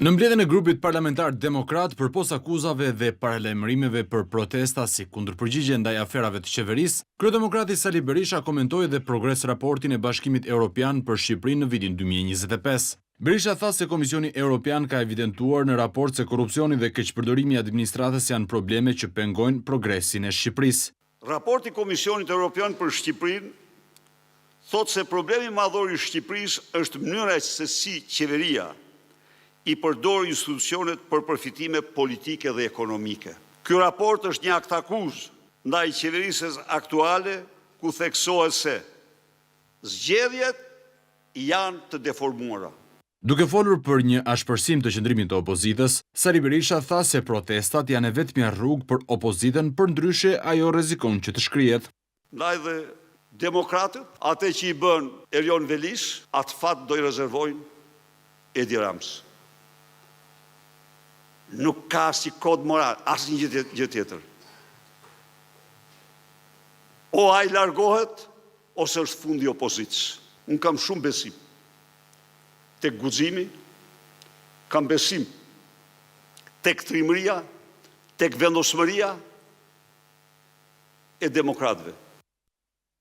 Në mbledhjen e grupit parlamentar demokrat përpos akuzave dhe paralajmërimeve për protesta si kundërpërgjigje ndaj aferave të qeverisë, kryedemokrati Sali Berisha komentoi dhe progres raportin e Bashkimit Evropian për Shqipërinë në vitin 2025. Berisha tha se Komisioni Evropian ka evidentuar në raport se korrupsioni dhe keqpërdorimi i administratës janë probleme që pengojnë progresin e Shqipërisë. Raporti i Komisionit Evropian për Shqipërinë thotë se problemi madhor i Shqipërisë është mënyra se si qeveria i përdor institucionet për përfitime politike dhe ekonomike. Ky raport është një akt akuzë ndaj qeverisë aktuale ku theksohet se zgjedhjet janë të deformuara. Duke folur për një ashpërsim të qëndrimit të opozitës, Sali Berisha tha se protestat janë e vetmja rrugë për opozitën, përndryshe ajo rrezikon që të shkrihet. Ndaj dhe demokratët, atë që i bën Erion Velis, atë fat do i rezervojnë Edi Rams. Nuk ka si kod moral, asnjë gjë tjetër. O ai largohet, ose është fundi i opozitës. Unë kam shumë besim tek guximi, kam besim tek trimëria, tek vendosmëria e demokratëve.